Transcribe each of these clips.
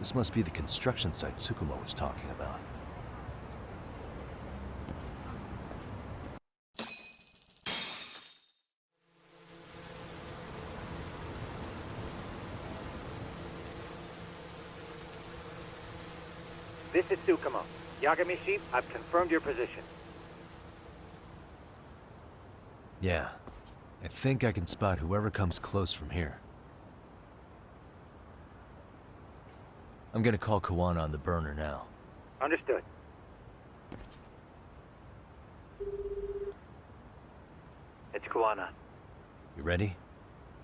This must be the construction site Tsukumo was talking about. This is Tsukumo. Yagami-shi, I've confirmed your position. Yeah. I think I can spot whoever comes close from here. I'm gonna call Kawana on the burner now. Understood. It's Kawana. You ready?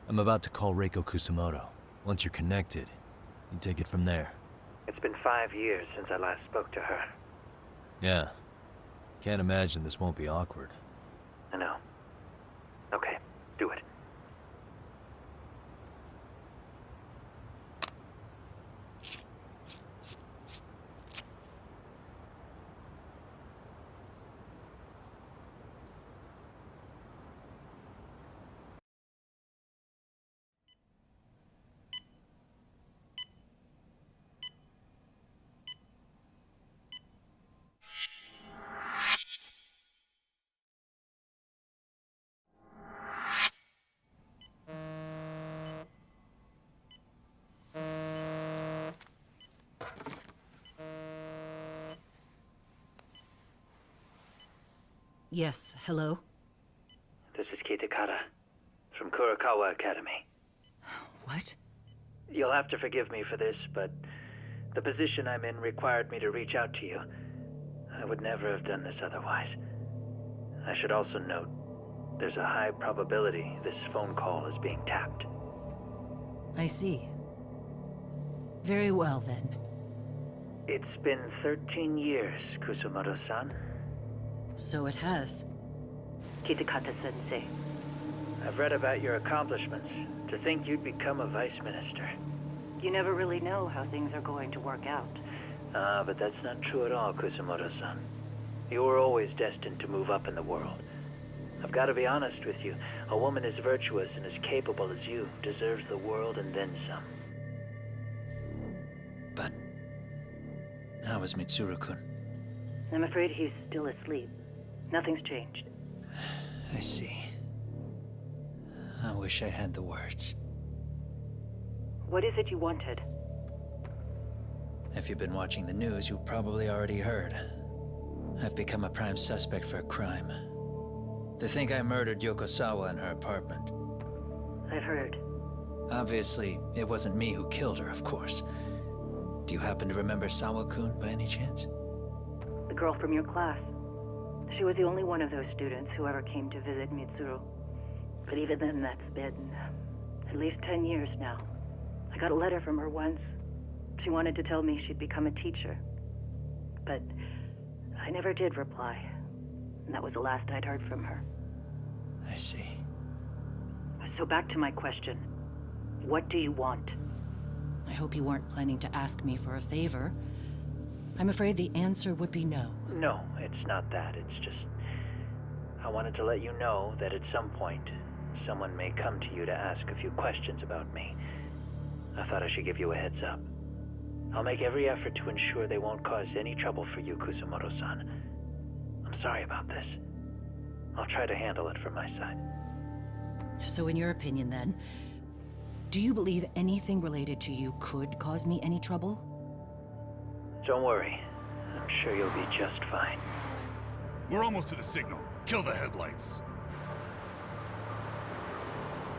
I'm about to call Reiko Kusamoto. Once you're connected, you take it from there. It's been 5 years since I last spoke to her. Yeah. Can't imagine this won't be awkward. I know. Okay, do it. Yes, hello? This is Kitakata, from Kurakawa Academy. What? You'll have to forgive me for this, but the position I'm in required me to reach out to you. I would never have done this otherwise. I should also note, there's a high probability this phone call is being tapped. I see. Very well, then. It's been 13 years, Kusumoto-san. So it has. Kitakata-sensei. I've read about your accomplishments. To think you'd become a vice minister. You never really know how things are going to work out. But that's not true at all, Kusumoto-san. You were always destined to move up in the world. I've got to be honest with you. A woman as virtuous and as capable as you deserves the world and then some. But how is Mitsuru-kun? I'm afraid he's still asleep. Nothing's changed. I see. I wish I had the words. What is it you wanted? If you've been watching the news, you probably already heard. I've become a prime suspect for a crime. They think I murdered Yokosawa in her apartment. I've heard. Obviously, it wasn't me who killed her, of course. Do you happen to remember Sawa-kun by any chance? The girl from your class. She was the only one of those students who ever came to visit Mitsuru. But even then, that's been at least 10 years now. I got a letter from her once. She wanted to tell me she'd become a teacher. But I never did reply. And that was the last I'd heard from her. I see. So back to my question. What do you want? I hope you weren't planning to ask me for a favor. I'm afraid the answer would be no. No, it's not that. It's just... I wanted to let you know that at some point, someone may come to you to ask a few questions about me. I thought I should give you a heads up. I'll make every effort to ensure they won't cause any trouble for you, Kusumoto-san. I'm sorry about this. I'll try to handle it from my side. So in your opinion, then, do you believe anything related to you could cause me any trouble? Don't worry. I'm sure you'll be just fine. We're almost to the signal. Kill the headlights.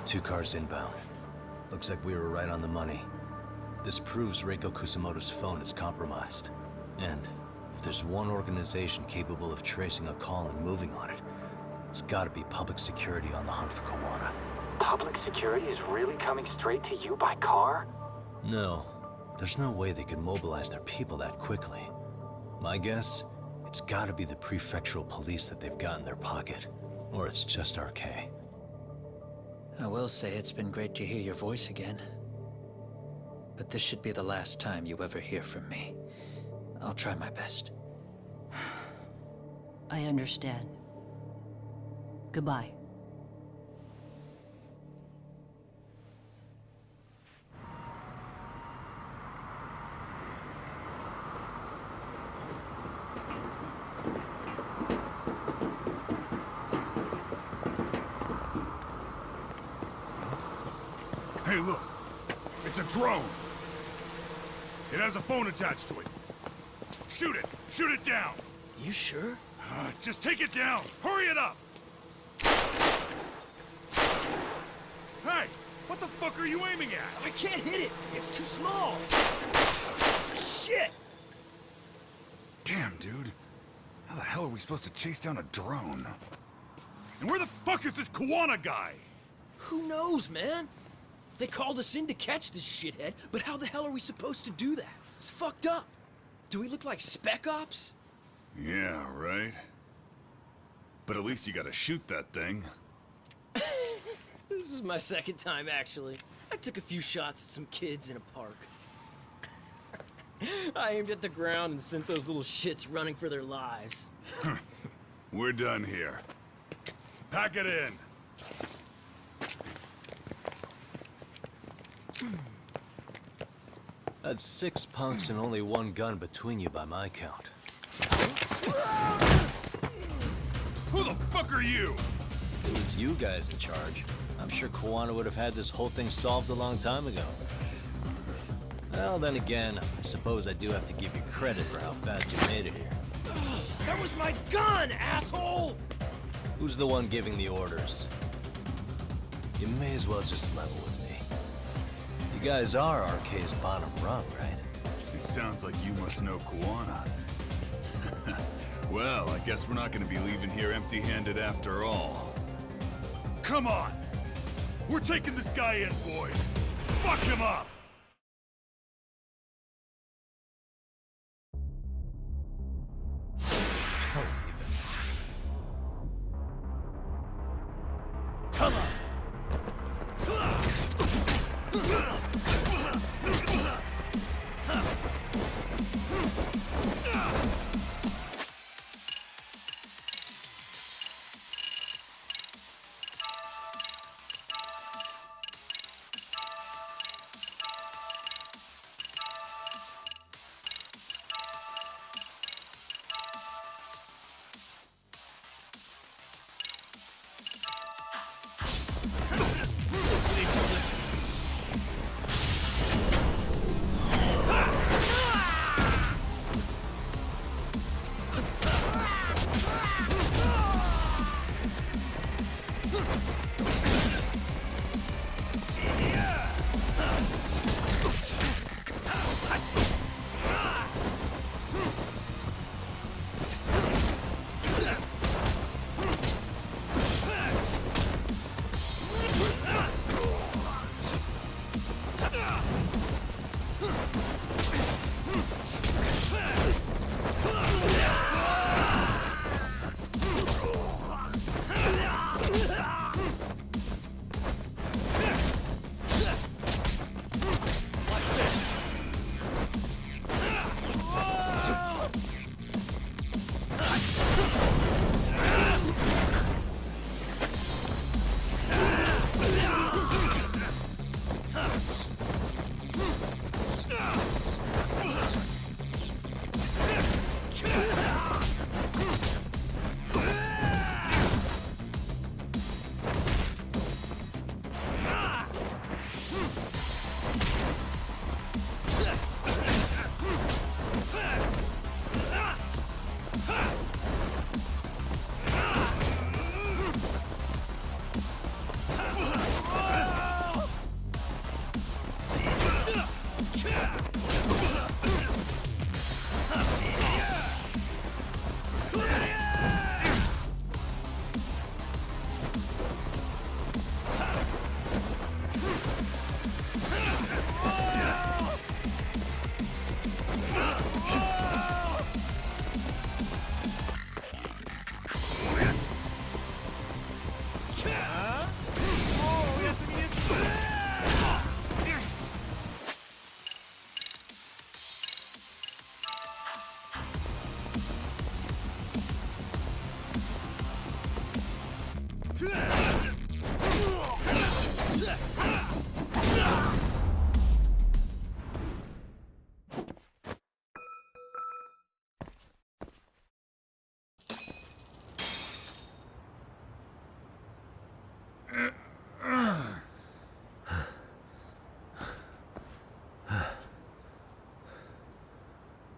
2 cars inbound. Looks like we were right on the money. This proves Reiko Kusamoto's phone is compromised. And if there's one organization capable of tracing a call and moving on it, it's gotta be public security on the hunt for Kawana. Public security is really coming straight to you by car? No. There's no way they could mobilize their people that quickly. My guess, it's gotta be the prefectural police that they've got in their pocket. Or it's just RK. I will say it's been great to hear your voice again. But this should be the last time you ever hear from me. I'll try my best. I understand. Goodbye. Hey, look. It's a drone. It has a phone attached to it. Shoot it! Shoot it down! You sure? Just take it down! Hurry it up! Hey! What the fuck are you aiming at? I can't hit it! It's too small! Shit! Damn, dude. How the hell are we supposed to chase down a drone? And where the fuck is this Kuwana guy? Who knows, man? They called us in to catch this shithead, but how the hell are we supposed to do that? It's fucked up. Do we look like spec ops? Yeah, right. But at least you gotta shoot that thing. This is my second time, actually. I took a few shots at some kids in a park. I aimed at the ground and sent those little shits running for their lives. We're done here. Pack it in. That's 6 punks and only 1 gun between you by my count. Who the fuck are you? If it was you guys in charge, I'm sure Kuwana would have had this whole thing solved a long time ago. Well, then again, I suppose I do have to give you credit for how fast you made it here. That was my gun, asshole! Who's the one giving the orders? You may as well just level with me. You guys are RK's bottom rung, right? It sounds like you must know Kuwana. Well, I guess we're not gonna be leaving here empty-handed after all. Come on! We're taking this guy in, boys! Fuck him up! Don't even. Come on!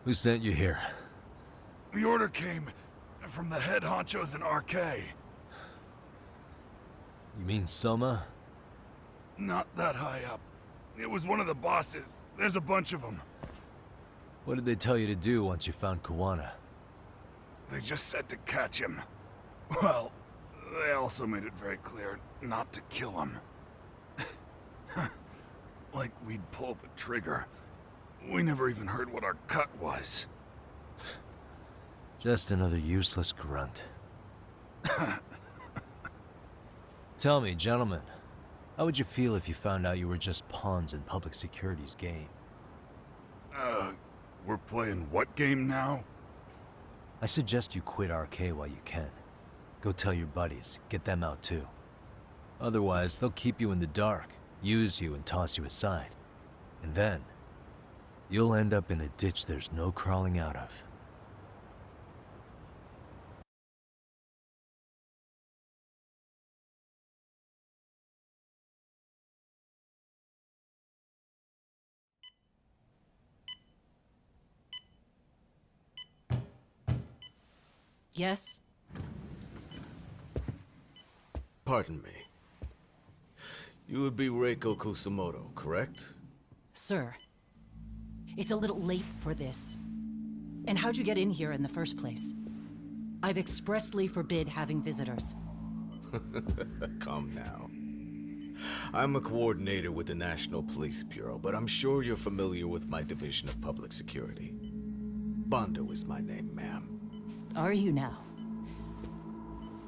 Who sent you here? The order came from the head honchos in RK. You mean Soma? Not that high up. It was one of the bosses. There's a bunch of them. What did they tell you to do once you found Kuwana? They just said to catch him. Well, they also made it very clear not to kill him. Like we'd pull the trigger. We never even heard what our cut was. Just another useless grunt. Tell me, gentlemen, how would you feel if you found out you were just pawns in public security's game? We're playing what game now? I suggest you quit RK while you can. Go tell your buddies, get them out too. Otherwise, they'll keep you in the dark, use you and toss you aside. And then, you'll end up in a ditch there's no crawling out of. Yes? Pardon me. You would be Reiko Kusamoto, correct? Sir. It's a little late for this. And how'd you get in here in the first place? I've expressly forbid having visitors. Calm now. I'm a coordinator with the National Police Bureau, but I'm sure you're familiar with my Division of Public Security. Bondo is my name, ma'am. Are you now?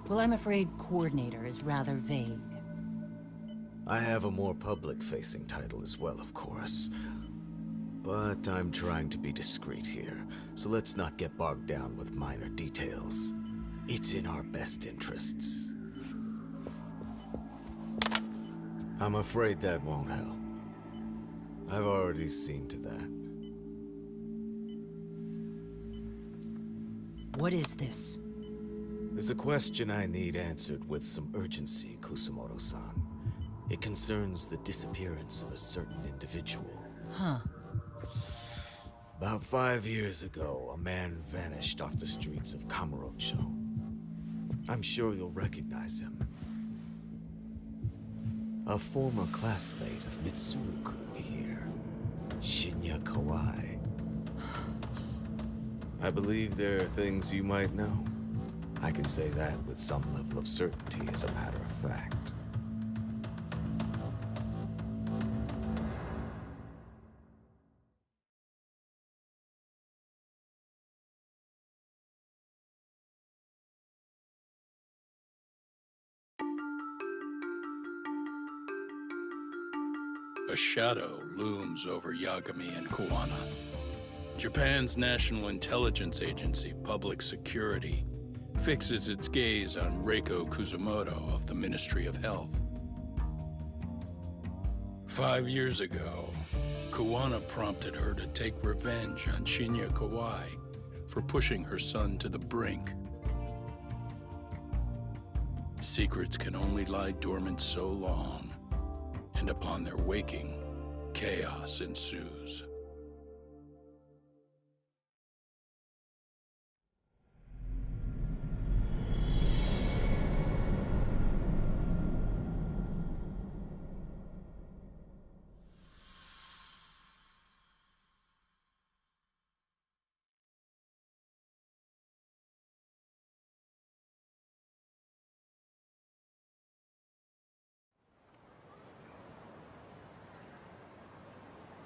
Well, I'm afraid coordinator is rather vague. I have a more public-facing title as well, of course. But I'm trying to be discreet here, so let's not get bogged down with minor details. It's in our best interests. I'm afraid that won't help. I've already seen to that. What is this? There's a question I need answered with some urgency, Kusamoto-san. It concerns the disappearance of a certain individual. Huh. About 5 years ago, a man vanished off the streets of Kamurocho. I'm sure you'll recognize him. A former classmate of Mitsuru-kun here, Shinya Kawai. I believe there are things you might know. I can say that with some level of certainty, as a matter of fact. A shadow looms over Yagami and Kuwana. Japan's National Intelligence Agency, Public Security, fixes its gaze on Reiko Kusamoto of the Ministry of Health. 5 years ago, Kuwana prompted her to take revenge on Shinya Kawai for pushing her son to the brink. Secrets can only lie dormant so long, and upon their waking, chaos ensues.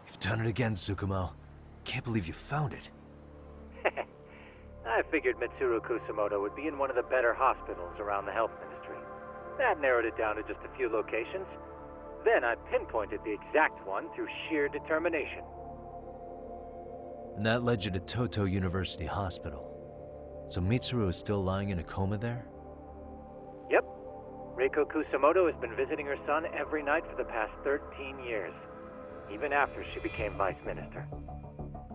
You've done it again, Tsukumo. Can't believe you found it. I figured Mitsuru Kusamoto would be in one of the better hospitals around the health ministry. That narrowed it down to just a few locations. Then I pinpointed the exact one through sheer determination. And that led you to Toto University Hospital. So Mitsuru is still lying in a coma there? Yep. Reiko Kusamoto has been visiting her son every night for the past 13 years. Even after she became vice minister.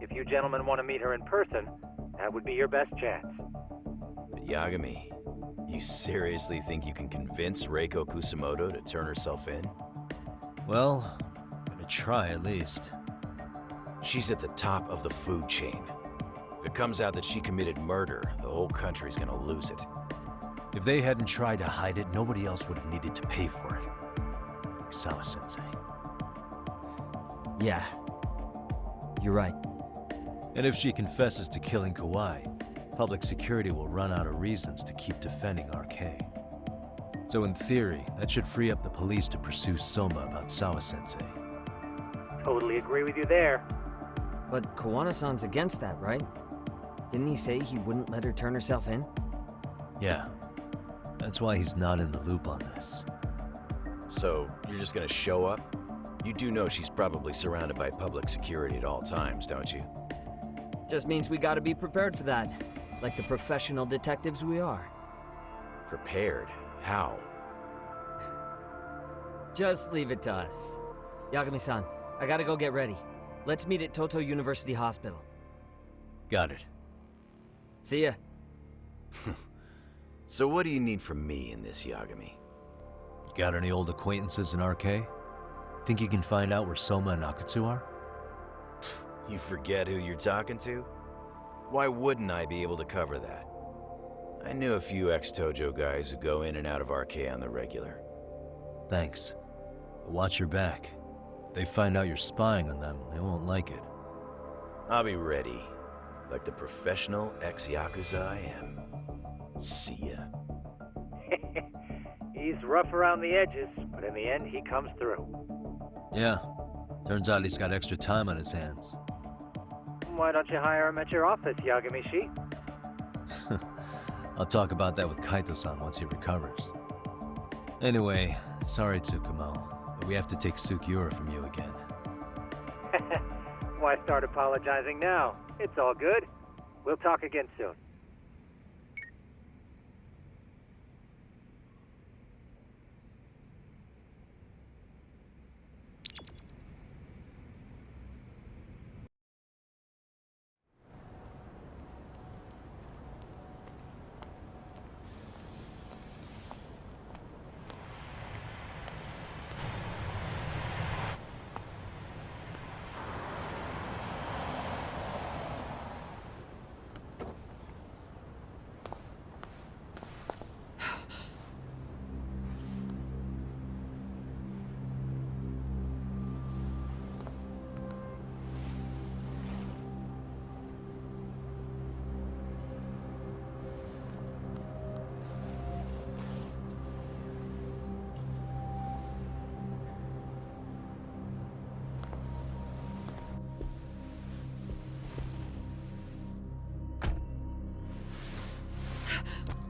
If you gentlemen want to meet her in person, that would be your best chance. But Yagami, you seriously think you can convince Reiko Kusamoto to turn herself in? Well, gonna try at least. She's at the top of the food chain. If it comes out that she committed murder, the whole country's gonna lose it. If they hadn't tried to hide it, nobody else would have needed to pay for it. Like Sawa-sensei. Yeah. You're right. And if she confesses to killing Kawhi, public security will run out of reasons to keep defending RK. So in theory, that should free up the police to pursue Soma about Sawa-sensei. Totally agree with you there. But Kawana-san's against that, right? Didn't he say he wouldn't let her turn herself in? Yeah. That's why he's not in the loop on this. So, you're just gonna show up? You do know she's probably surrounded by public security at all times, don't you? Just means we gotta be prepared for that. Like the professional detectives we are. Prepared? How? Just leave it to us. Yagami-san, I gotta go get ready. Let's meet at Toto University Hospital. Got it. See ya. So what do you need from me in this, Yagami? You got any old acquaintances in RK? Think you can find out where Soma and Akatsu are? You forget who you're talking to? Why wouldn't I be able to cover that? I knew a few ex-Tojo guys who go in and out of RK on the regular. Thanks. But watch your back. If they find out you're spying on them, they won't like it. I'll be ready, like the professional ex-Yakuza I am. See ya. He's rough around the edges, but in the end, he comes through. Yeah. Turns out he's got extra time on his hands. Why don't you hire him at your office, Yagami-shi? I'll talk about that with Kaito-san once he recovers. Anyway, sorry Tsukumo, but we have to take Sukiura from you again. Why start apologizing now? It's all good. We'll talk again soon.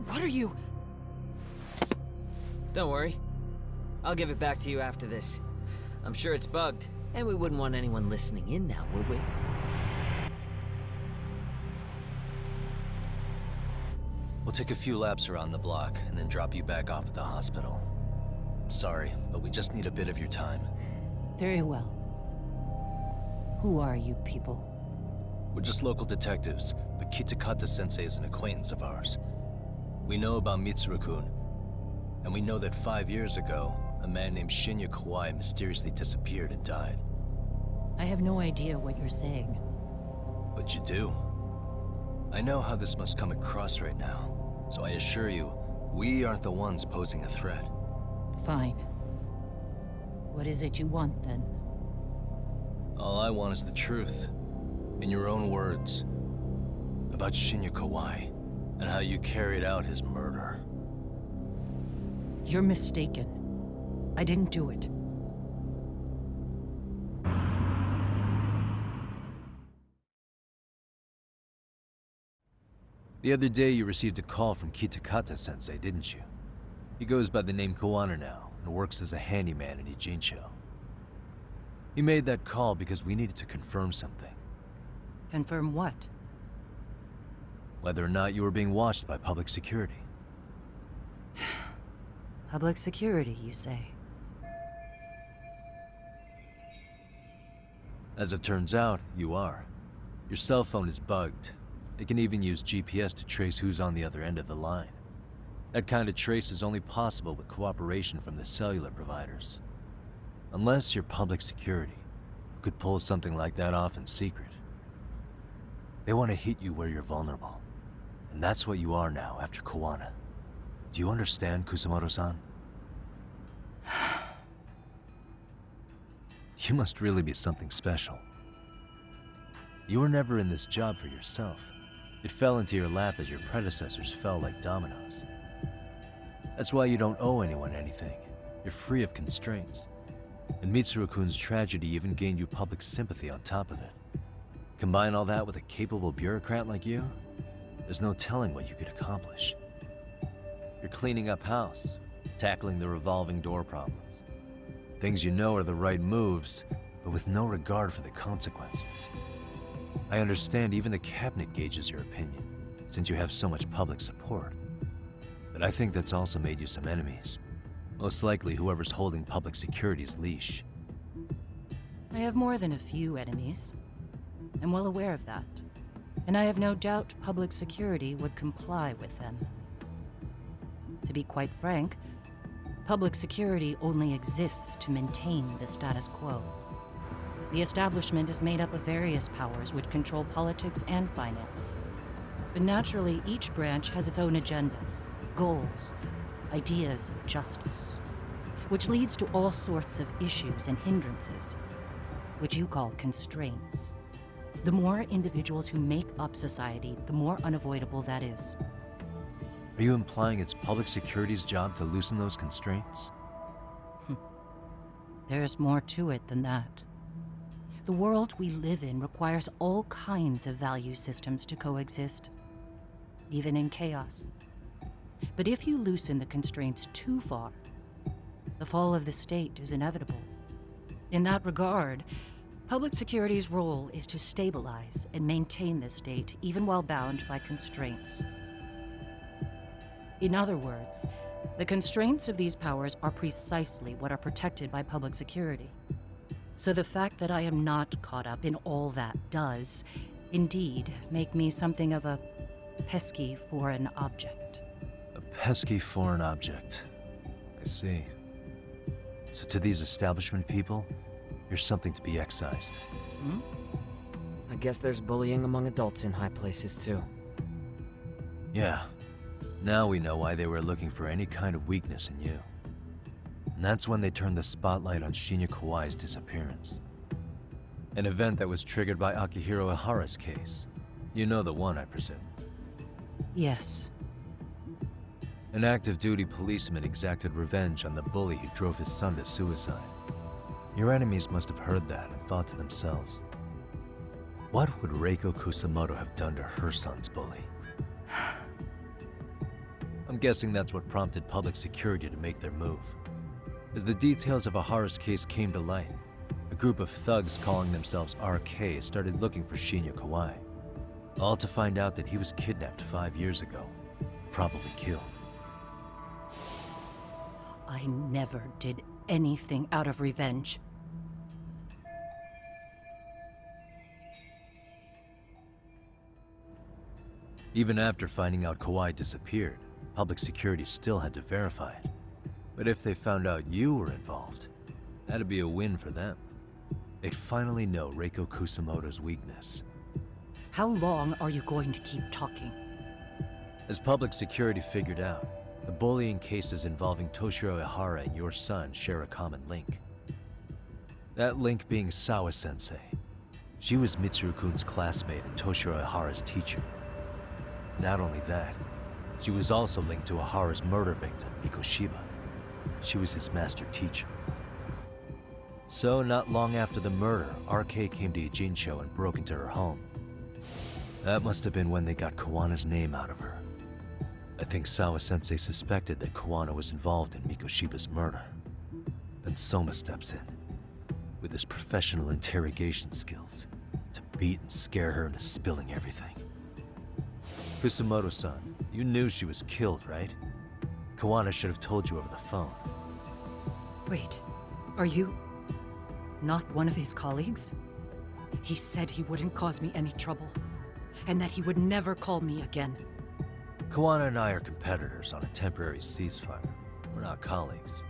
What are you? Don't worry. I'll give it back to you after this. I'm sure it's bugged, and we wouldn't want anyone listening in now, would we? We'll take a few laps around the block and then drop you back off at the hospital. Sorry, but we just need a bit of your time. Very well. Who are you people? We're just local detectives, but Kitakata-sensei is an acquaintance of ours. We know about Mitsuru-kun, and we know that 5 years ago, a man named Shinya Kawai mysteriously disappeared and died. I have no idea what you're saying. But you do. I know how this must come across right now, so I assure you, we aren't the ones posing a threat. Fine. What is it you want, then? All I want is the truth. In your own words. About Shinya Kawai, and how you carried out his murder. You're mistaken. I didn't do it. The other day you received a call from Kitakata-sensei, didn't you? He goes by the name Koano now, and works as a handyman in Ijincho. He made that call because we needed to confirm something. Confirm what? Whether or not you were being watched by public security. Public security, you say? As it turns out, you are. Your cell phone is bugged. It can even use GPS to trace who's on the other end of the line. That kind of trace is only possible with cooperation from the cellular providers. Unless you're public security, who could pull something like that off in secret. They want to hit you where you're vulnerable. And that's what you are now after Koana. Do you understand, Kusamoto-san? You must really be something special. You were never in this job for yourself. It fell into your lap as your predecessors fell like dominoes. That's why you don't owe anyone anything. You're free of constraints. And Mitsuru-kun's tragedy even gained you public sympathy on top of it. Combine all that with a capable bureaucrat like you, there's no telling what you could accomplish. You're cleaning up house, tackling the revolving door problems. Things you know are the right moves, but with no regard for the consequences. I understand even the cabinet gauges your opinion, since you have so much public support. But I think that's also made you some enemies. Most likely whoever's holding public security's leash. I have more than a few enemies. I'm well aware of that. And I have no doubt public security would comply with them. To be quite frank, public security only exists to maintain the status quo. The establishment is made up of various powers which control politics and finance. But naturally, each branch has its own agendas, goals, ideas of justice, which leads to all sorts of issues and hindrances, which you call constraints. The more individuals who make up society, the more unavoidable that is. Are you implying it's public security's job to loosen those constraints? There's more to it than that. The world we live in requires all kinds of value systems to coexist, even in chaos. But if you loosen the constraints too far, the fall of the state is inevitable. In that regard, public security's role is to stabilize and maintain the state, even while bound by constraints. In other words, the constraints of these powers are precisely what are protected by public security. So the fact that I am not caught up in all that does, indeed, make me something of a pesky foreign object. A pesky foreign object. I see. So to these establishment people, you're something to be excised. I guess there's bullying among adults in high places, too. Yeah. Now we know why they were looking for any kind of weakness in you. And that's when they turned the spotlight on Shinya Kawai's disappearance. An event that was triggered by Akihiro Ihara's case. You know the one, I presume. Yes. An active duty policeman exacted revenge on the bully who drove his son to suicide. Your enemies must have heard that and thought to themselves, what would Reiko Kusamoto have done to her son's bully? I'm guessing that's what prompted public security to make their move. As the details of Ihara's case came to light, a group of thugs calling themselves RK started looking for Shinya Kawai, all to find out that he was kidnapped 5 years ago, probably killed. I never did anything out of revenge. Even after finding out Kawai disappeared, public security still had to verify it. But if they found out you were involved, that'd be a win for them. They'd finally know Reiko Kusamoto's weakness. How long are you going to keep talking? As public security figured out, the bullying cases involving Toshiro Ihara and your son share a common link. That link being Sawa-sensei. She was Mitsuru-kun's classmate and Toshiro Ihara's teacher. Not only that, she was also linked to Ihara's murder victim, Mikoshiba. She was his master teacher. So, not long after the murder, RK came to Ijincho and broke into her home. That must have been when they got Kawana's name out of her. I think Sawa-sensei suspected that Kawana was involved in Mikoshiba's murder. Then Soma steps in, with his professional interrogation skills, to beat and scare her into spilling everything. Kusamoto-san, you knew she was killed, right? Kawana should have told you over the phone. Wait, are you not one of his colleagues? He said he wouldn't cause me any trouble, and that he would never call me again. Kawana and I are competitors on a temporary ceasefire. We're not colleagues.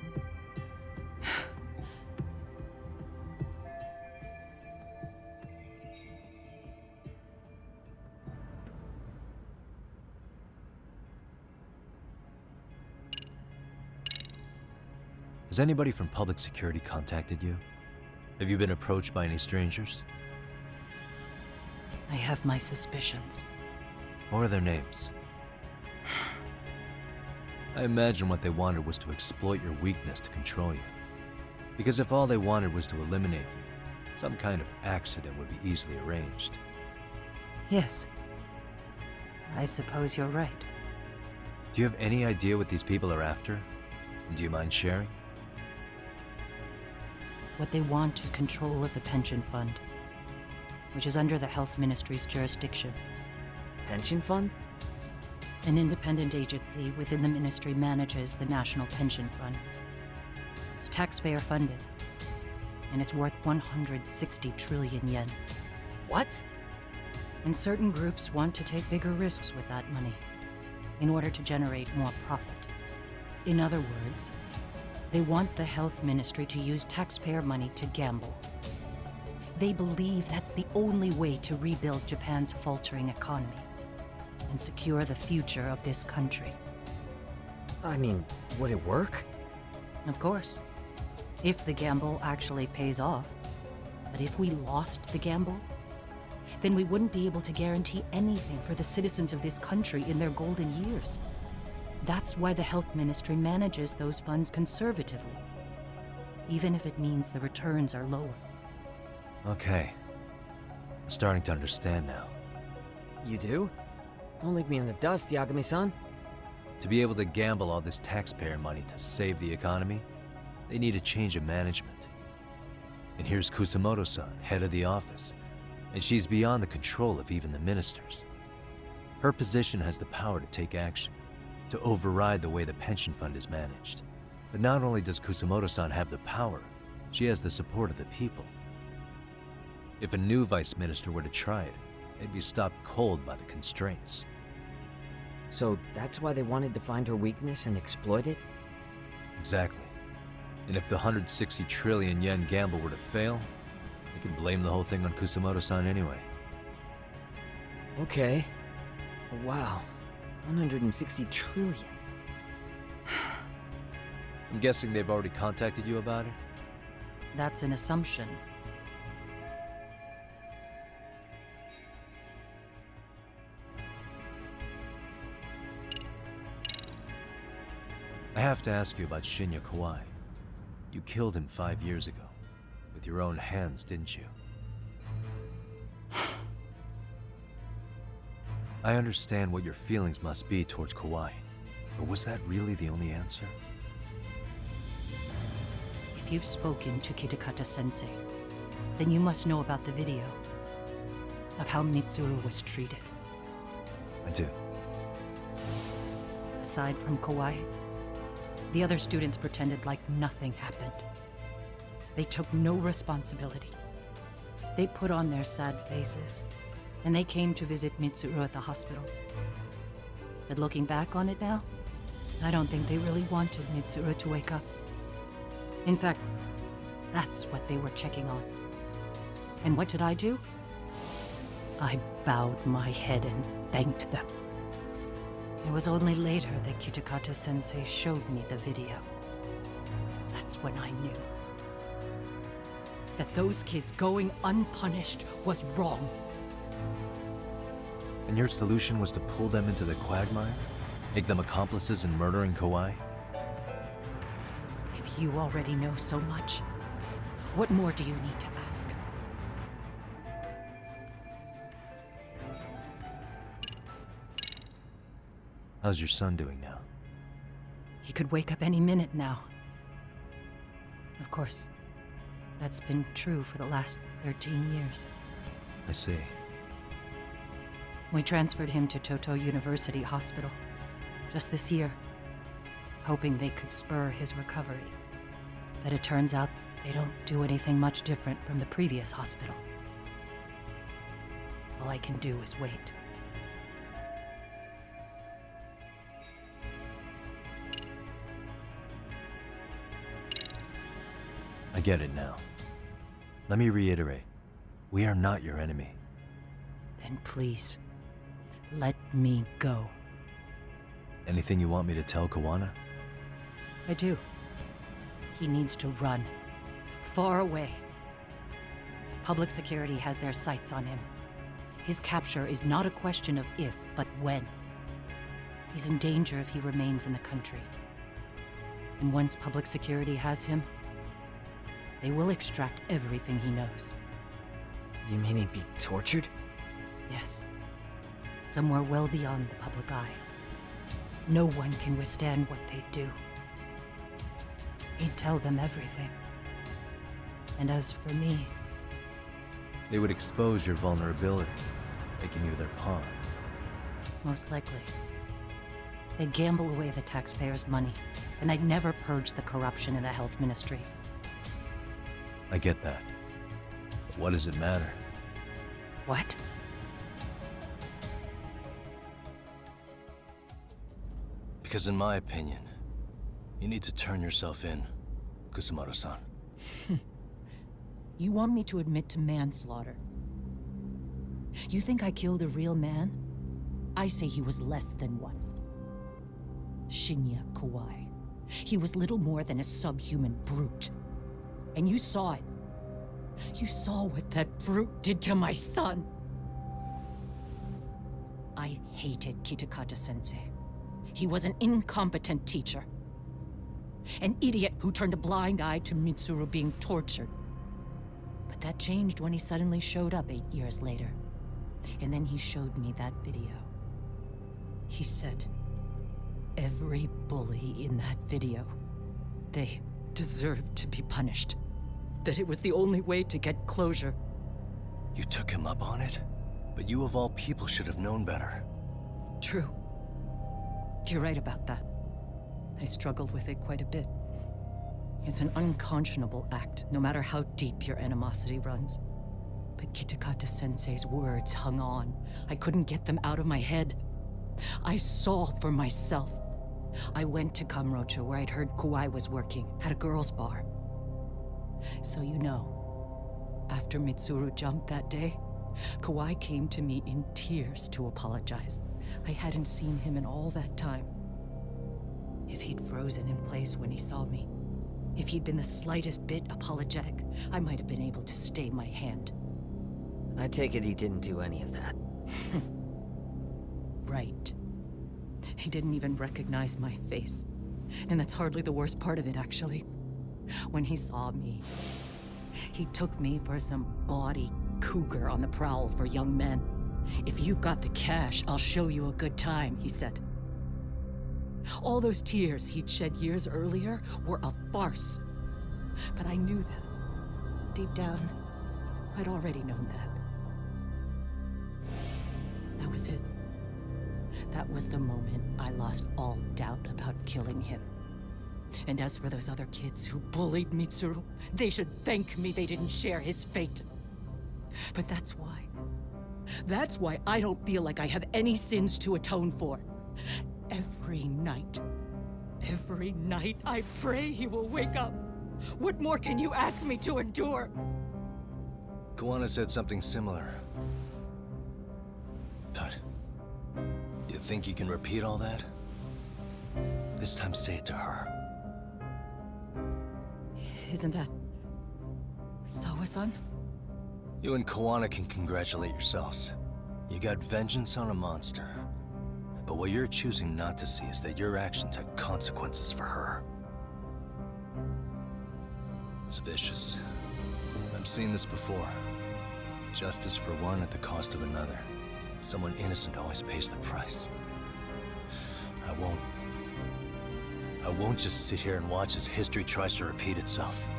Has anybody from public security contacted you? Have you been approached by any strangers? I have my suspicions. What are their names? I imagine what they wanted was to exploit your weakness to control you. Because if all they wanted was to eliminate you, some kind of accident would be easily arranged. Yes. I suppose you're right. Do you have any idea what these people are after? And do you mind sharing? What they want is control of the pension fund, which is under the Health Ministry's jurisdiction. Pension fund? An independent agency within the ministry manages the National Pension Fund. It's taxpayer funded, and it's worth 160 trillion yen. What? And certain groups want to take bigger risks with that money in order to generate more profit. In other words, they want the health ministry to use taxpayer money to gamble. They believe that's the only way to rebuild Japan's faltering economy and secure the future of this country. I mean, would it work? Of course, if the gamble actually pays off. But if we lost the gamble, then we wouldn't be able to guarantee anything for the citizens of this country in their golden years. That's why the health ministry manages those funds conservatively, even if it means the returns are lower. Okay. I'm starting to understand now. You do? Don't leave me in the dust, Yagami-san. To be able to gamble all this taxpayer money to save the economy, they need a change of management. And here's Kusamoto-san, head of the office, and she's beyond the control of even the ministers. Her position has the power to take action, to override the way the pension fund is managed. But not only does Kusamoto-san have the power, she has the support of the people. If a new vice minister were to try it, they'd be stopped cold by the constraints. So that's why they wanted to find her weakness and exploit it? Exactly. And if the 160 trillion yen gamble were to fail, they could blame the whole thing on Kusamoto-san anyway. Okay. But wow. 160 trillion. I'm guessing they've already contacted you about it? That's an assumption. I have to ask you about Shinya Kawai. You killed him 5 years ago. With your own hands, didn't you? I understand what your feelings must be towards Kawai, but was that really the only answer? If you've spoken to Kitakata-sensei, then you must know about the video of how Mitsuru was treated. I do. Aside from Kawai, the other students pretended like nothing happened. They took no responsibility. They put on their sad faces, and they came to visit Mitsuru at the hospital. But looking back on it now, I don't think they really wanted Mitsuru to wake up. In fact, that's what they were checking on. And what did I do? I bowed my head and thanked them. It was only later that Kitakata-sensei showed me the video. That's when I knew that those kids going unpunished was wrong. And your solution was to pull them into the quagmire? Make them accomplices in murdering Kawai? If you already know so much, what more do you need to ask? How's your son doing now? He could wake up any minute now. Of course, that's been true for the last 13 years. I see. We transferred him to Toto University Hospital just this year, hoping they could spur his recovery. But it turns out they don't do anything much different from the previous hospital. All I can do is wait. I get it now. Let me reiterate. We are not your enemy. Then please, let me go. Anything you want me to tell Kawana? I do. He needs to run. Far away. Public security has their sights on him. His capture is not a question of if, but when. He's in danger if he remains in the country. And once public security has him, they will extract everything he knows. You mean he'd be tortured? Yes. Somewhere well beyond the public eye. No one can withstand what they do. He'd tell them everything. And as for me, They would expose your vulnerability, making you their pawn. most likely. They'd gamble away the taxpayers' money, and I'd never purge the corruption in the health ministry. I get that. But what does it matter? What? Because in my opinion, you need to turn yourself in, Kusumoto-san. You want me to admit to manslaughter? You think I killed a real man? I say he was less than one. Shinya Kawai. He was little more than a subhuman brute. And you saw it. You saw what that brute did to my son. I hated Kitakata-sensei. He was an incompetent teacher. An idiot who turned a blind eye to Mitsuru being tortured. But that changed when he suddenly showed up 8 years later. And then he showed me that video. He said, every bully in that video, they deserved to be punished. That it was the only way to get closure. You took him up on it? But you of all people should have known better. True. You're right about that. I struggled with it quite a bit. It's an unconscionable act, no matter how deep your animosity runs. But Kitakata-sensei's words hung on. I couldn't get them out of my head. I saw for myself. I went to Kamurocho, where I'd heard Kawai was working, at a girls' bar. So you know, after Mitsuru jumped that day, Kawai came to me in tears to apologize. I hadn't seen him in all that time. If he'd frozen in place when he saw me, if he'd been the slightest bit apologetic, I might have been able to stay my hand. I take it he didn't do any of that. Right. He didn't even recognize my face. And that's hardly the worst part of it, actually. When he saw me, he took me for some bawdy cougar on the prowl for young men. If you've got the cash, I'll show you a good time, he said. All those tears he'd shed years earlier were a farce. But I knew that. Deep down, I'd already known that. That was it. That was the moment I lost all doubt about killing him. And as for those other kids who bullied Mitsuru, they should thank me they didn't share his fate. But that's why. That's why I don't feel like I have any sins to atone for. Every night I pray he will wake up. What more can you ask me to endure? Kawana said something similar. But you think you can repeat all that? This time say it to her. Isn't that Sawa-san? You and Kawana can congratulate yourselves. You got vengeance on a monster. But what you're choosing not to see is that your actions had consequences for her. It's vicious. I've seen this before. Justice for one at the cost of another. Someone innocent always pays the price. I won't just sit here and watch as history tries to repeat itself.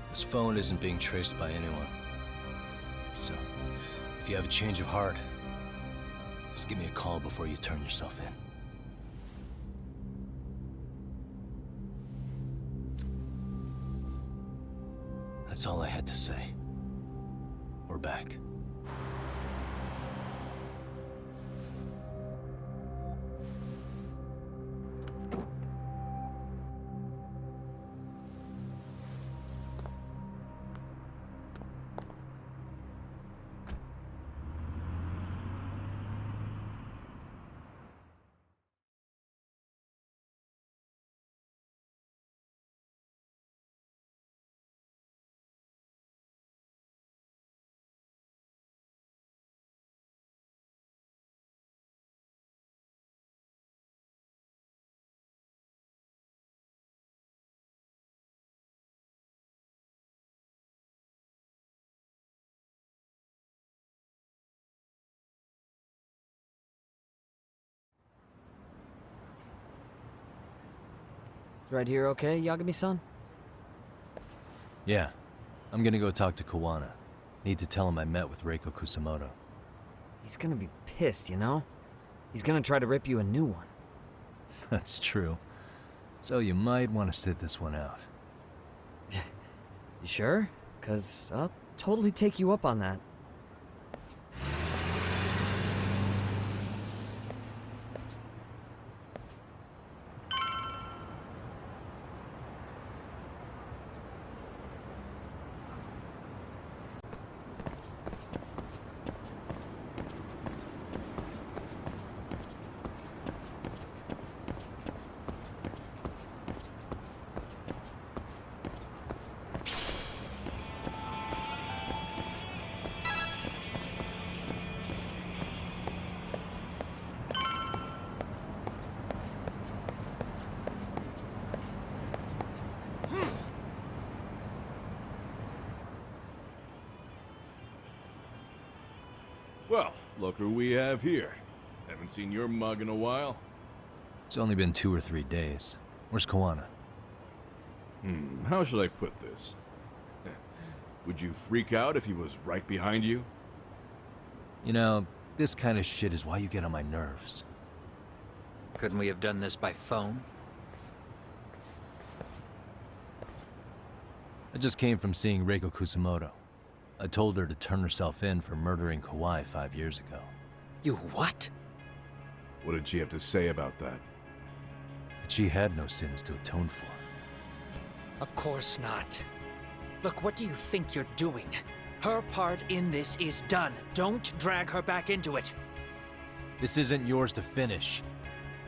This phone isn't being traced by anyone. So, if you have a change of heart, just give me a call before you turn yourself in. That's all I had to say. We're back. Right here okay, Yagami-san? Yeah. I'm gonna go talk to Kawana. Need to tell him I met with Reiko Kusamoto. He's gonna be pissed, you know? He's gonna try to rip you a new one. That's true. So you might want to sit this one out. You sure? 'Cause I'll totally take you up on that. Well, look who we have here. Haven't seen your mug in a while. It's only been 2 or 3 days. Where's Kawana? How should I put this? Would you freak out if he was right behind you? You know, this kind of shit is why you get on my nerves. Couldn't we have done this by phone? I just came from seeing Reiko Kusamoto. I told her to turn herself in for murdering Kawai 5 years ago. You what? What did she have to say about that? But she had no sins to atone for. Of course not. Look, what do you think you're doing? Her part in this is done. Don't drag her back into it. This isn't yours to finish.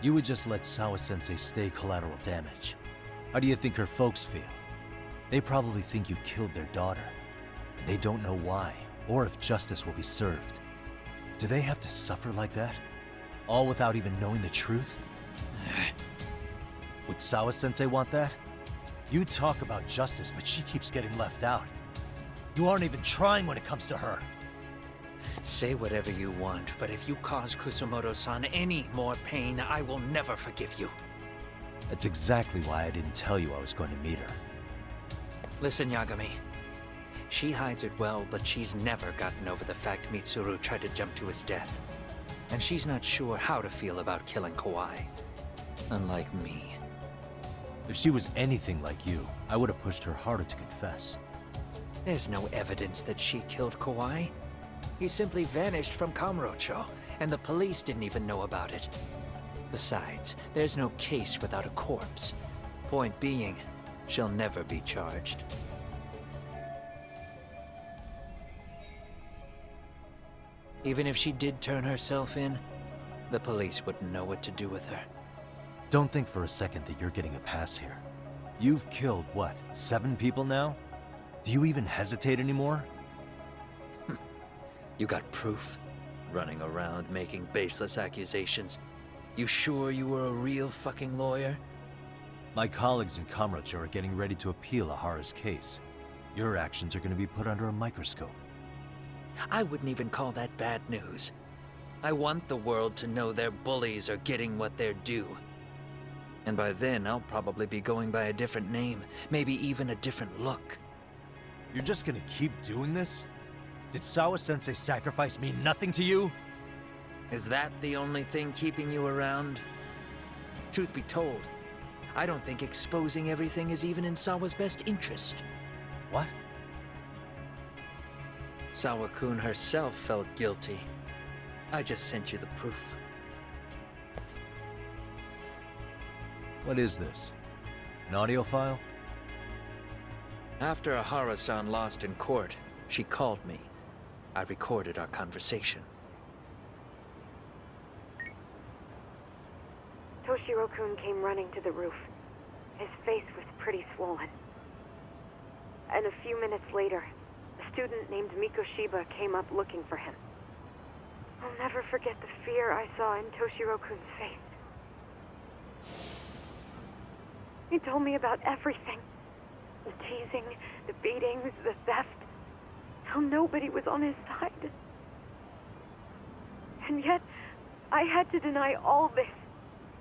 You would just let Sawa-sensei stay collateral damage. How do you think her folks feel? They probably think you killed their daughter. And they don't know why, or if justice will be served. Do they have to suffer like that? All without even knowing the truth? Would Sawa-sensei want that? You talk about justice, but she keeps getting left out. You aren't even trying when it comes to her. Say whatever you want, but if you cause Kusamoto-san any more pain, I will never forgive you. That's exactly why I didn't tell you I was going to meet her. Listen, Yagami. She hides it well, but she's never gotten over the fact Mitsuru tried to jump to his death. And she's not sure how to feel about killing Kawai. Unlike me. If she was anything like you, I would have pushed her harder to confess. There's no evidence that she killed Kawai. He simply vanished from Kamurocho, and the police didn't even know about it. Besides, there's no case without a corpse. Point being, she'll never be charged. Even if she did turn herself in, the police wouldn't know what to do with her. Don't think for a second that you're getting a pass here. You've killed, what, 7 people now? Do you even hesitate anymore? You got proof? Running around making baseless accusations. You sure you were a real fucking lawyer? My colleagues in Kamurocho are getting ready to appeal Ahara's case. Your actions are going to be put under a microscope. I wouldn't even call that bad news. I want the world to know their bullies are getting what they're due. And by then, I'll probably be going by a different name, maybe even a different look. You're just gonna keep doing this? Did Sawa-sensei sacrifice mean nothing to you? Is that the only thing keeping you around? Truth be told, I don't think exposing everything is even in Sawa's best interest. What? Sawa-kun herself felt guilty. I just sent you the proof. What is this? An audio file? After Ahara-san lost in court, she called me. I recorded our conversation. Toshiro-kun came running to the roof. His face was pretty swollen. And a few minutes later, a student named Mikoshiba came up looking for him. I'll never forget the fear I saw in Toshiro-kun's face. He told me about everything. The teasing, the beatings, the theft. How nobody was on his side. And yet, I had to deny all this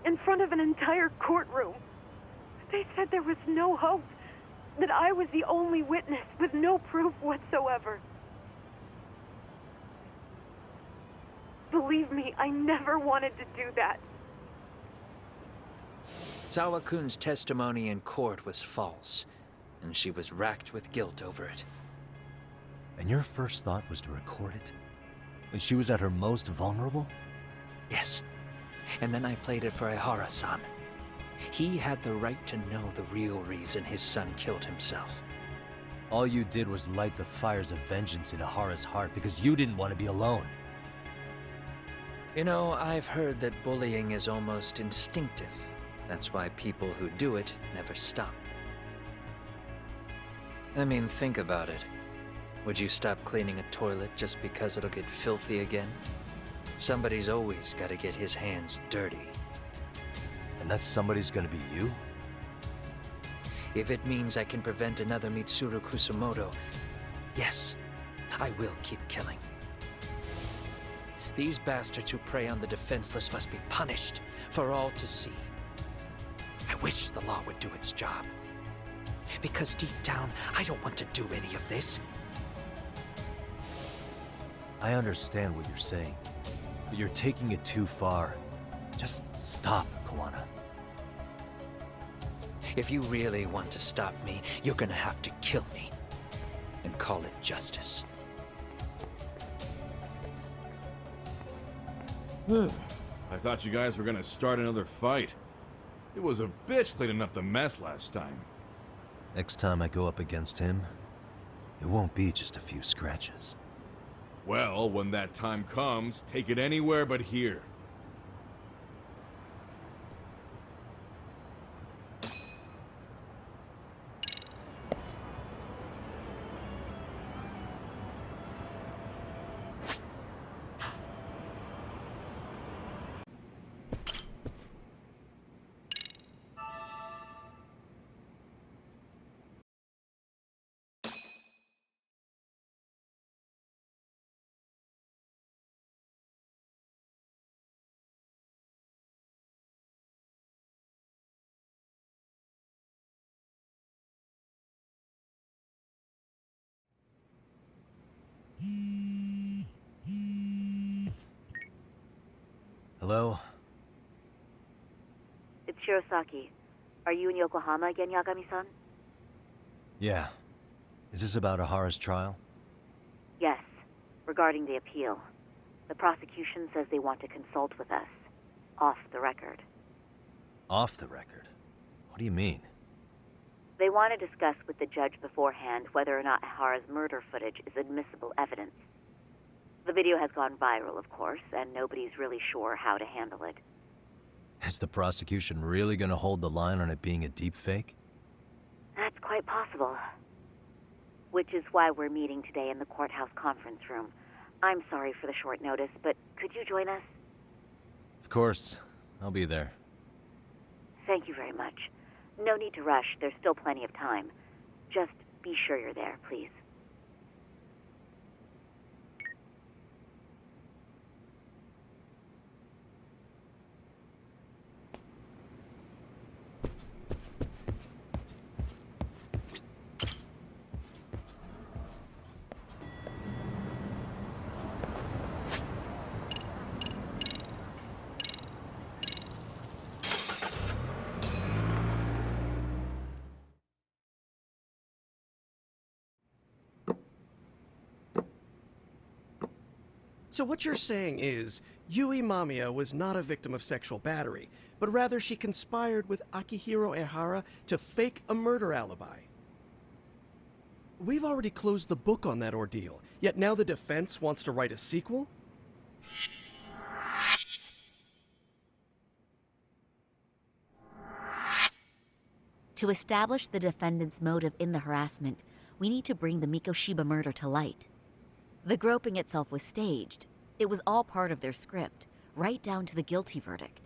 in front of an entire courtroom. They said there was no hope, that I was the only witness with no proof whatsoever. Believe me, I never wanted to do that. Zawa-kun's testimony in court was false, and she was racked with guilt over it. And your first thought was to record it? When she was at her most vulnerable? Yes. And then I played it for Ehara-san. He had the right to know the real reason his son killed himself. All you did was light the fires of vengeance in Ahara's heart because you didn't want to be alone. You know, I've heard that bullying is almost instinctive. That's why people who do it never stop. I mean, think about it. Would you stop cleaning a toilet just because it'll get filthy again? Somebody's always got to get his hands dirty. And that somebody's gonna be you? If it means I can prevent another Mitsuru Kusamoto, yes, I will keep killing. These bastards who prey on the defenseless must be punished for all to see. I wish the law would do its job. Because deep down, I don't want to do any of this. I understand what you're saying, but you're taking it too far. Just stop, Koana. If you really want to stop me, you're gonna have to kill me. And call it justice. I thought you guys were gonna start another fight. It was a bitch cleaning up the mess last time. Next time I go up against him, it won't be just a few scratches. Well, when that time comes, take it anywhere but here. Hello? It's Shirosaki. Are you in Yokohama again, Yagami-san? Yeah. Is this about Ahara's trial? Yes. Regarding the appeal. The prosecution says they want to consult with us. Off the record. Off the record? What do you mean? They want to discuss with the judge beforehand whether or not Ahara's murder footage is admissible evidence. The video has gone viral, of course, and nobody's really sure how to handle it. Is the prosecution really gonna hold the line on it being a deepfake? That's quite possible. Which is why we're meeting today in the courthouse conference room. I'm sorry for the short notice, but could you join us? Of course. I'll be there. Thank you very much. No need to rush. There's still plenty of time. Just be sure you're there, please. So what you're saying is, Yui Mamiya was not a victim of sexual battery, but rather she conspired with Akihiro Ehara to fake a murder alibi. We've already closed the book on that ordeal, yet now the defense wants to write a sequel? To establish the defendant's motive in the harassment, we need to bring the Mikoshiba murder to light. The groping itself was staged. It was all part of their script, right down to the guilty verdict.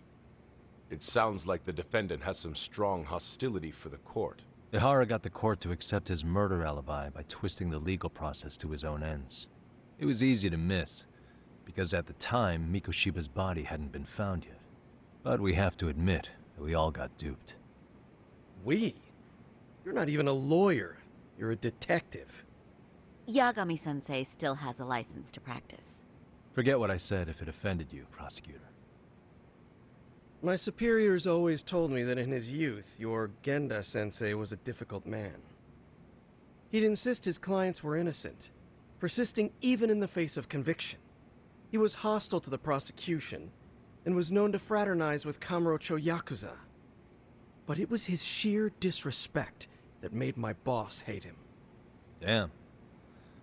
It sounds like the defendant has some strong hostility for the court. Ehara got the court to accept his murder alibi by twisting the legal process to his own ends. It was easy to miss, because at the time, Mikoshiba's body hadn't been found yet. But we have to admit that we all got duped. We? You're not even a lawyer. You're a detective. Yagami-sensei still has a license to practice. Forget what I said if it offended you, prosecutor. My superiors always told me that in his youth, your Genda-sensei was a difficult man. He'd insist his clients were innocent, persisting even in the face of conviction. He was hostile to the prosecution, and was known to fraternize with Kamurocho Yakuza. But it was his sheer disrespect that made my boss hate him. Damn.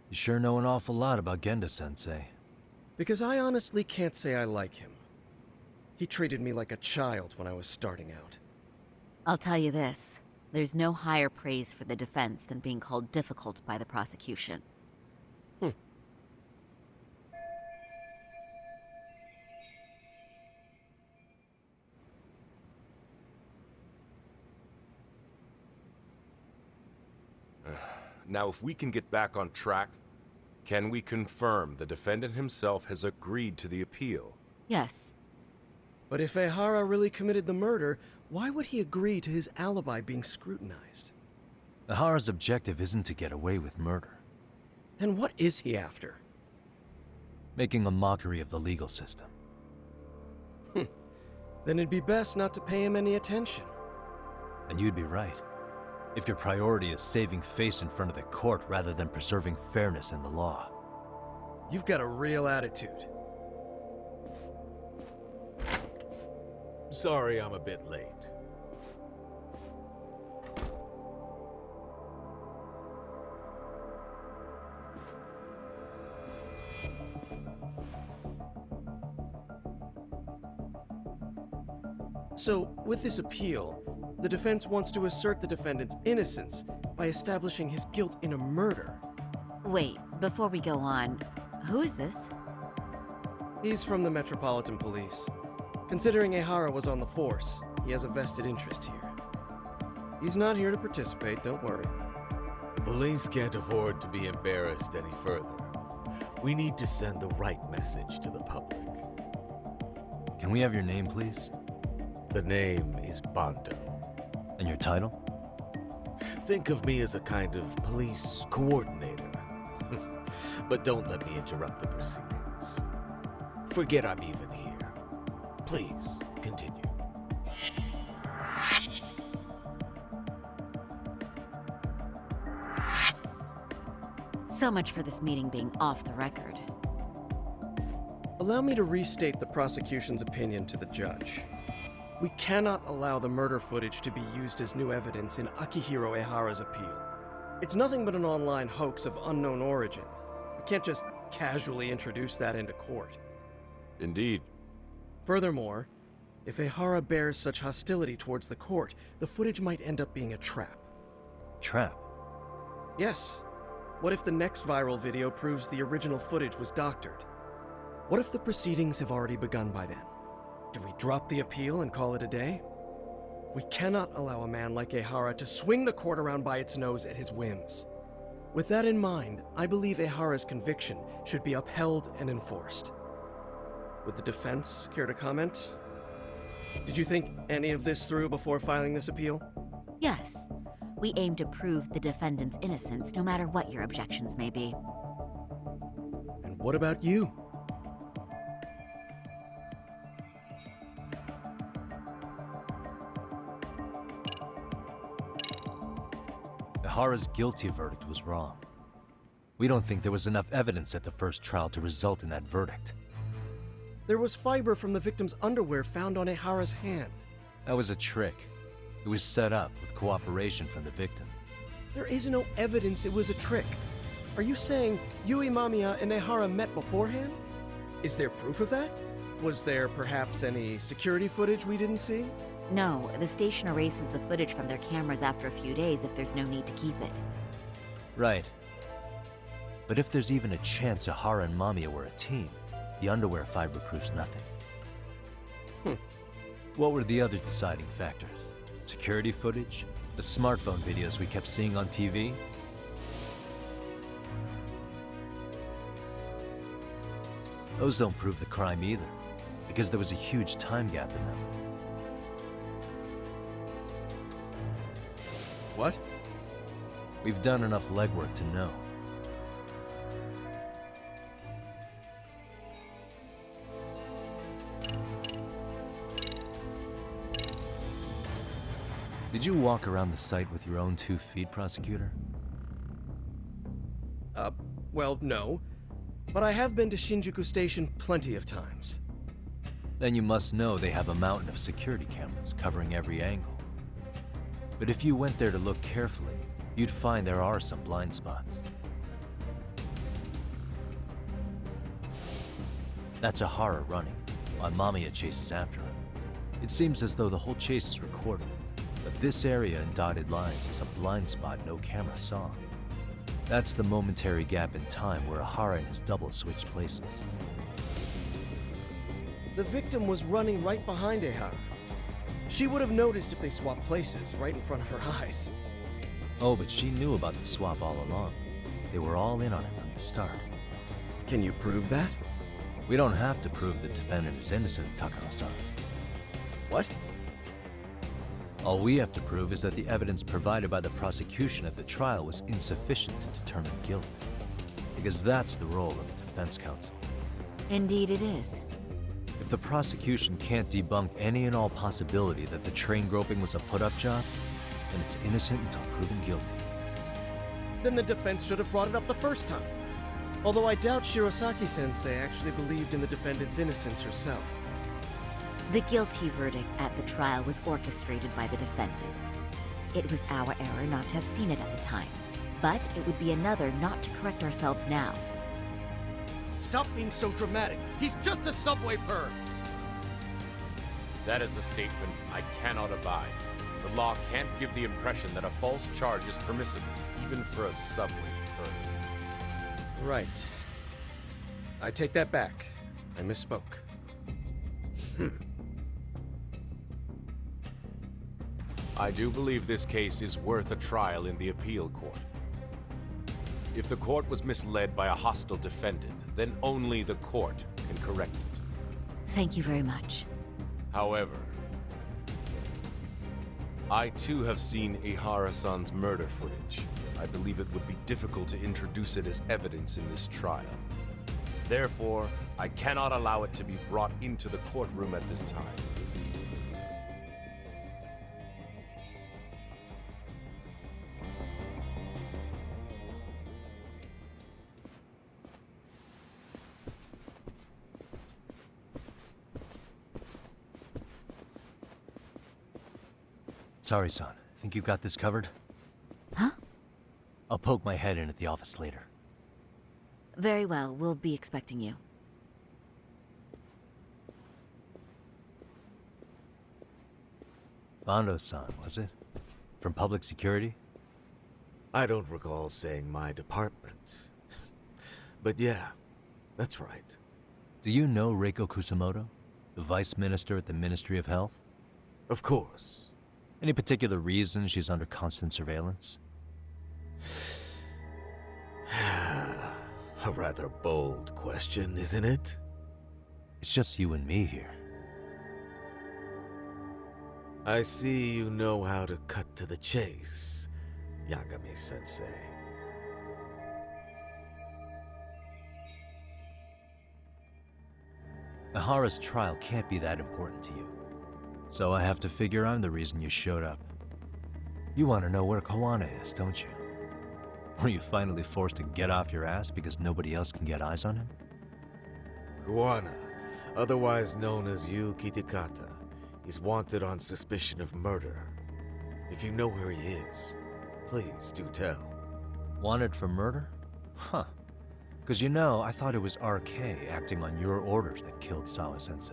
You sure know an awful lot about Genda-sensei. Because I honestly can't say I like him. He treated me like a child when I was starting out. I'll tell you this. There's no higher praise for the defense than being called difficult by the prosecution. Now, if we can get back on track, can we confirm the defendant himself has agreed to the appeal? Yes. But if Ehara really committed the murder, why would he agree to his alibi being scrutinized? Ehara's objective isn't to get away with murder. Then what is he after? Making a mockery of the legal system. Then it'd be best not to pay him any attention. And you'd be right. If your priority is saving face in front of the court rather than preserving fairness in the law. You've got a real attitude. Sorry I'm a bit late. So, with this appeal, the defense wants to assert the defendant's innocence by establishing his guilt in a murder. Wait, before we go on, who is this? He's from the Metropolitan Police. Considering Ehara was on the force, he has a vested interest here. He's not here to participate, don't worry. The police can't afford to be embarrassed any further. We need to send the right message to the public. Can we have your name, please? The name is Bando. And your title? Think of me as a kind of police coordinator. But don't let me interrupt the proceedings. Forget I'm even here. Please, continue. So much for this meeting being off the record. Allow me to restate the prosecution's opinion to the judge. We cannot allow the murder footage to be used as new evidence in Akihiro Ehara's appeal. It's nothing but an online hoax of unknown origin. We can't just casually introduce that into court. Indeed. Furthermore, if Ehara bears such hostility towards the court, the footage might end up being a trap. Trap? Yes. What if the next viral video proves the original footage was doctored? What if the proceedings have already begun by then? Do we drop the appeal and call it a day? We cannot allow a man like Ehara to swing the court around by its nose at his whims. With that in mind, I believe Ehara's conviction should be upheld and enforced. Would the defense care to comment? Did you think any of this through before filing this appeal? Yes. We aim to prove the defendant's innocence, no matter what your objections may be. And what about you? Ehara's guilty verdict was wrong. We don't think there was enough evidence at the first trial to result in that verdict. There was fiber from the victim's underwear found on Ehara's hand. That was a trick. It was set up with cooperation from the victim. There is no evidence it was a trick. Are you saying Yui Mamiya and Ehara met beforehand? Is there proof of that? Was there perhaps any security footage we didn't see? No, the station erases the footage from their cameras after a few days if there's no need to keep it. Right. But if there's even a chance Ehara and Mamiya were a team, the underwear fiber proves nothing. What were the other deciding factors? Security footage? The smartphone videos we kept seeing on TV? Those don't prove the crime either, because there was a huge time gap in them. What? We've done enough legwork to know. Did you walk around the site with your own 2 feet, Prosecutor? Well, no. But I have been to Shinjuku Station plenty of times. Then you must know they have a mountain of security cameras covering every angle. But if you went there to look carefully, you'd find there are some blind spots. That's a horror running, while Mamiya chases after him. It seems as though the whole chase is recorded, but this area in dotted lines is a blind spot no camera saw. That's the momentary gap in time where Ahara and his double switched places. The victim was running right behind Ehara. She would have noticed if they swapped places right in front of her eyes. Oh, but she knew about the swap all along. They were all in on it from the start. Can you prove that? We don't have to prove the defendant is innocent, Takano-san. What? All we have to prove is that the evidence provided by the prosecution at the trial was insufficient to determine guilt. Because that's the role of the defense counsel. Indeed it is. If the prosecution can't debunk any and all possibility that the train groping was a put-up job, then it's innocent until proven guilty. Then the defense should have brought it up the first time. Although I doubt Shirosaki-sensei actually believed in the defendant's innocence herself. The guilty verdict at the trial was orchestrated by the defendant. It was our error not to have seen it at the time, but it would be another not to correct ourselves now. Stop being so dramatic. He's just a subway perv. That is a statement I cannot abide. The law can't give the impression that a false charge is permissible, even for a subway perv. Right. I take that back. I misspoke. I do believe this case is worth a trial in the appeal court. If the court was misled by a hostile defendant, then only the court can correct it. Thank you very much. However, I too have seen Ihara-san's murder footage. I believe it would be difficult to introduce it as evidence in this trial. Therefore, I cannot allow it to be brought into the courtroom at this time. Sorry, son. Think you got this covered? Huh? I'll poke my head in at the office later. Very well, we'll be expecting you. Bando-san, was it? From public security? I don't recall saying my department. But yeah, that's right. Do you know Reiko Kusamoto? The vice minister at the Ministry of Health? Of course. Any particular reason she's under constant surveillance? A rather bold question, isn't it? It's just you and me here. I see you know how to cut to the chase, Yagami-sensei. Ahara's trial can't be that important to you. So I have to figure I'm the reason you showed up. You want to know where Kawana is, don't you? Were you finally forced to get off your ass because nobody else can get eyes on him? Kawana, otherwise known as Yu Kitakata, is wanted on suspicion of murder. If you know where he is, please do tell. Wanted for murder? Huh. Because you know, I thought it was RK acting on your orders that killed Sawa-sensei.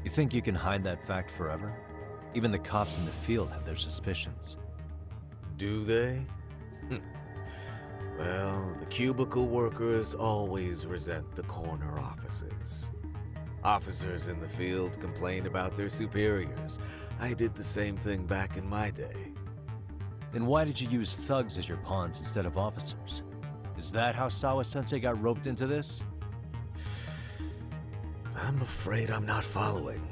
You think you can hide that fact forever? Even the cops in the field have their suspicions. Do they? Well, the cubicle workers always resent the corner offices. Officers in the field complain about their superiors. I did the same thing back in my day. Then why did you use thugs as your pawns instead of officers? Is that how Sawa-sensei got roped into this? I'm afraid I'm not following.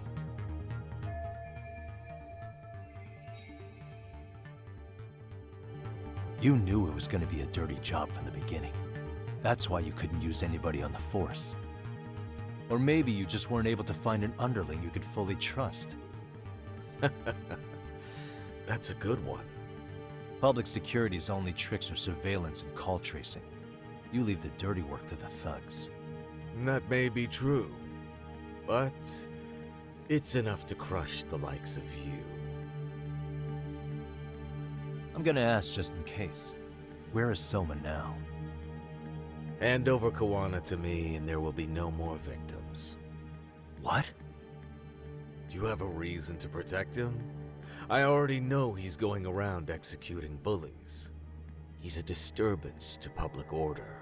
You knew it was going to be a dirty job from the beginning. That's why you couldn't use anybody on the force. Or maybe you just weren't able to find an underling you could fully trust. That's a good one. Public security's only tricks are surveillance and call tracing. You leave the dirty work to the thugs. That may be true, but it's enough to crush the likes of you. I'm gonna ask just in case. Where is Soma now? Hand over Kawana to me and there will be no more victims. What? Do you have a reason to protect him? I already know he's going around executing bullies. He's a disturbance to public order.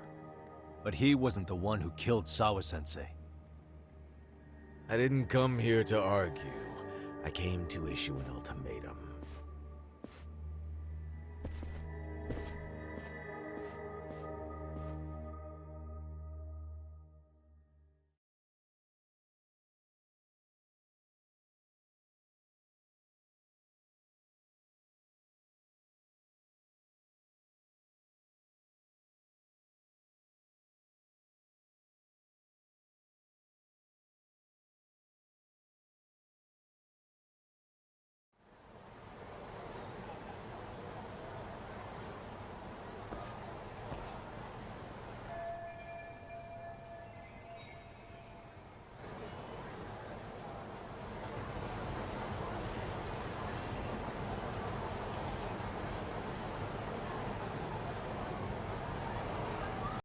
But he wasn't the one who killed Sawa-sensei. I didn't come here to argue. I came to issue an ultimatum.